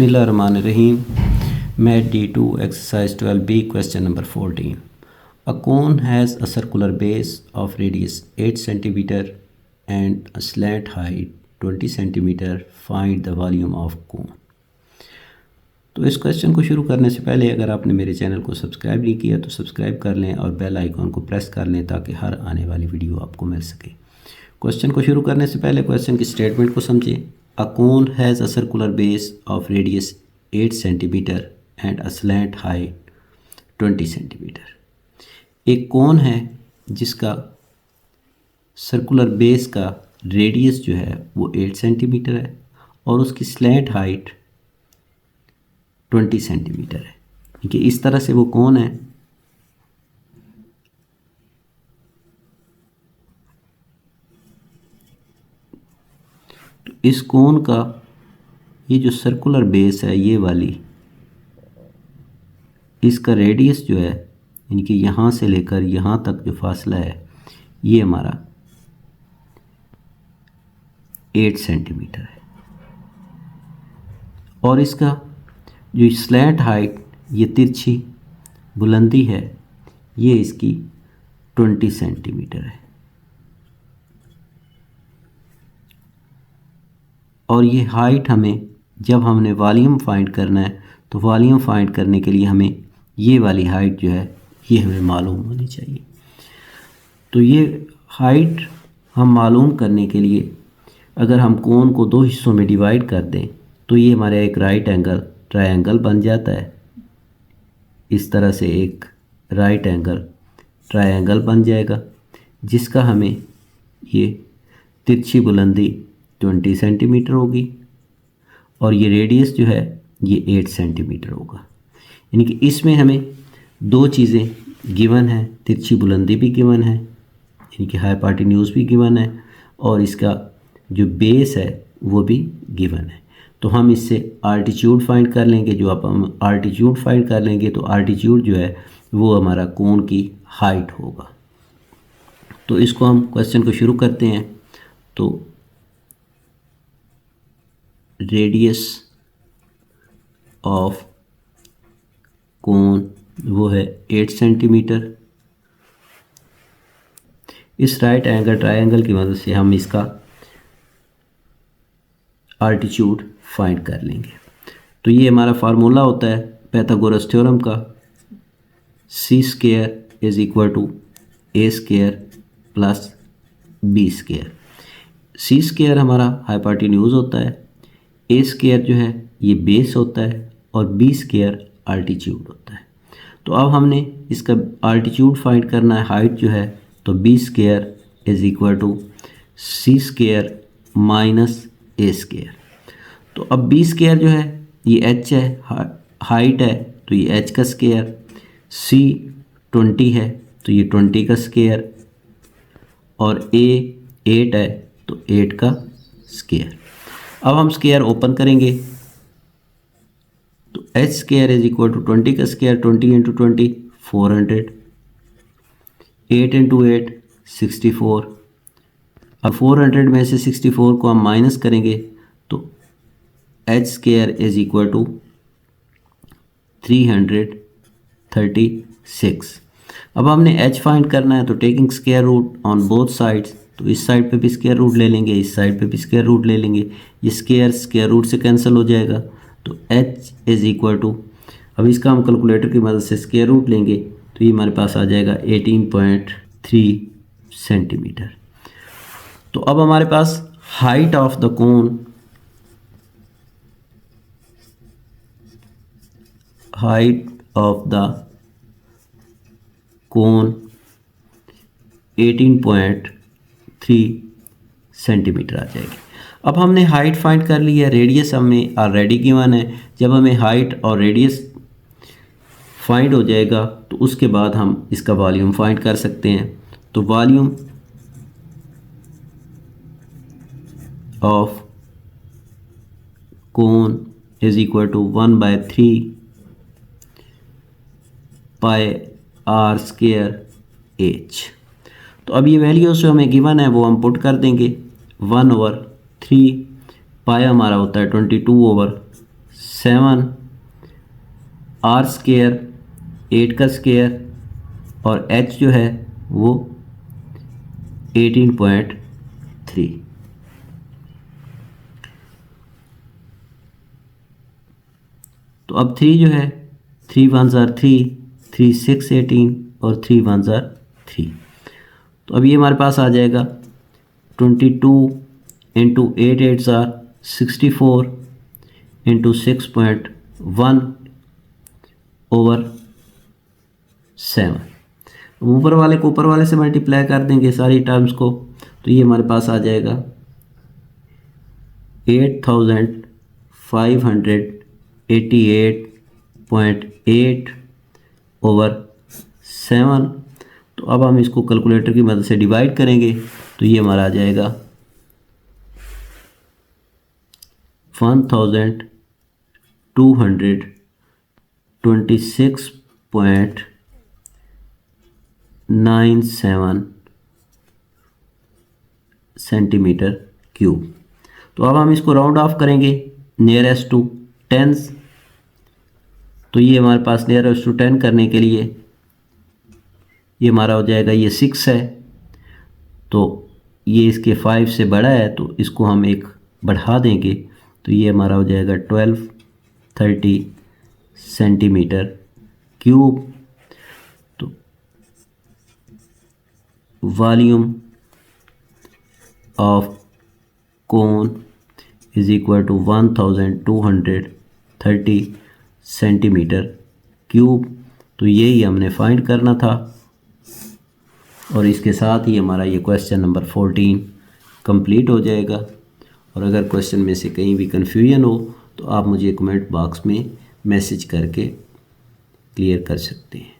Bismillahirrahmanirrahim. Math D2 exercise 12B question number 14. A cone has a circular base of radius 8 cm and a slant height 20 cm. Find the volume of cone. तो इस question को शुरू करने से पहले अगर आपने मेरे चैनल को सब्सक्राइब नहीं किया तो सब्सक्राइब कर लें और बेल आइकॉन को प्रेस कर लें ताकि हर आने वाली वीडियो आपको मिल सके। क्वेश्चन को शुरू करने से पहले क्वेश्चन की स्टेटमेंट को समझें। A cone has a circular base of radius 8 cm and a slant height 20 cm. एक कोन है जिसका सर्कुलर बेस का रेडियस जो है वो 8 सेंटीमीटर है और उसकी स्लैंट हाइट 20 सेंटीमीटर है। ठीक है, इस तरह से वो कोन है। तो इस कोन का ये जो सर्कुलर बेस है ये वाली, इसका रेडियस जो है यानी कि यहाँ से लेकर यहाँ तक जो फासला है ये हमारा 8 सेंटीमीटर है और इसका जो स्लैंट हाइट ये तिरछी बुलंदी है ये इसकी 20 सेंटीमीटर है और ये हाइट हमें जब हमने वॉल्यूम फाइंड करना है तो वॉल्यूम फाइंड करने के लिए हमें ये वाली हाइट जो है ये हमें मालूम होनी चाहिए। तो ये हाइट हम मालूम करने के लिए अगर हम कोन को दो हिस्सों में डिवाइड कर दें तो ये हमारा एक राइट एंगल ट्रायंगल बन जाता है। इस तरह से एक राइट एंगल ट्रायंगल बन जाएगा जिसका हमें ये तिरछी बुलंदी 20 सेंटीमीटर होगी और ये रेडियस जो है ये 8 सेंटीमीटर होगा। यानी कि इसमें हमें दो चीज़ें गिवन है, तिरछी बुलंदी भी गिवन है यानी कि हाइपोटेन्यूज भी गिवन है और इसका जो बेस है वो भी गिवन है। तो हम इससे आल्टीट्यूड फाइंड कर लेंगे। जो आप हम आल्टीट्यूड फाइंड कर लेंगे तो आल्टीट्यूड जो है वो हमारा कोन की हाइट होगा। तो इसको हम क्वेश्चन को शुरू करते हैं। तो रेडियस ऑफ कोन वो है 8 सेंटीमीटर। इस राइट एंगल ट्रायंगल की मदद से हम इसका आल्टीट्यूड फाइंड कर लेंगे। तो ये हमारा फार्मूला होता है पाइथागोरस थ्योरम का, c square is equal to a square plus b square. c square हमारा हाइपोटेन्यूज होता है, a स्क्वायर जो है ये बेस होता है और b स्क्वायर आल्टीट्यूड होता है। तो अब हमने इसका आल्टीट्यूड फाइंड करना है, हाइट जो है, तो b square is equal to c square minus a square. तो अब b स्क्वायर जो है ये h है, हाइट है तो ये h का स्क्वायर, c 20 है तो ये 20 का स्क्वायर और a 8 है तो 8 का स्क्वायर। अब हम स्क्वायर ओपन करेंगे तो h square is equal to 20 का स्क्वायर, 20 इंटू 20 400, 8 इंटू 8 64। अब 400 में से 64 को हम माइनस करेंगे तो h square is equal to 336। अब हमने h फाइंड करना है तो taking square root on both sides, तो इस साइड पे भी स्क्वायर रूट ले लेंगे, इस साइड पे भी स्क्वायर रूट ले लेंगे। ये स्क्वायर रूट से कैंसिल हो जाएगा तो h इज इक्वल टू, अब इसका हम कैलकुलेटर की मदद से स्क्वायर रूट लेंगे तो ये हमारे पास आ जाएगा 18.3 सेंटीमीटर। तो अब हमारे पास height of the cone, height of the cone 18.3 centimetre आ जाएगी। अब हमने हाइट फाइंड कर ली है, रेडियस हमें ऑलरेडी गिवन है। जब हमें हाइट और रेडियस फाइंड हो जाएगा तो उसके बाद हम इसका वॉल्यूम फाइंड कर सकते हैं। तो volume of cone is equal to 1/3 pi r square h। तो अब ये वैल्यूज जो हमें गिवन है वो हम पुट कर देंगे। 1/3 पाई हमारा होता है 22/7 7 r स्क्वायर 8 का स्क्वायर और h जो है वो 18.3। तो अब 3 जो है 3 1s are 3, 3 6 18 और 3 1s are 3। तो अब ये हमारे पास आ जाएगा 22 into 8 8s are 64 into 6.1 over 7। ऊपर वाले को ऊपर वाले से मल्टीप्लाई कर देंगे सारी टर्म्स को, तो ये हमारे पास आ जाएगा 8588.8 ओवर 7। तो अब हम इसको कैलकुलेटर की मदद से डिवाइड करेंगे, तो ये हमारा आ जाएगा 1226.97 सेंटीमीटर क्यूब। तो अब हम इसको राउंड ऑफ करेंगे नियरेस्ट टू टेंस। तो ये हमारे पास नियरेस्ट टू 10 करने के लिए ये हमारा हो जाएगा, ये 6 है तो ये इसके 5 से बड़ा है, तो इसको हम एक बढ़ा देंगे, तो ये हमारा हो जाएगा 1230 सेंटीमीटर क्यूब। तो volume of cone is equal to 1230 centimetre cube. तो यही हमने फाइंड करना था और इसके साथ ही हमारा ये क्वेश्चन नंबर 14 कंप्लीट हो जाएगा। और अगर क्वेश्चन में से कहीं भी कन्फ्यूजन हो तो आप मुझे कमेंट बॉक्स में मैसेज करके क्लियर कर सकते हैं।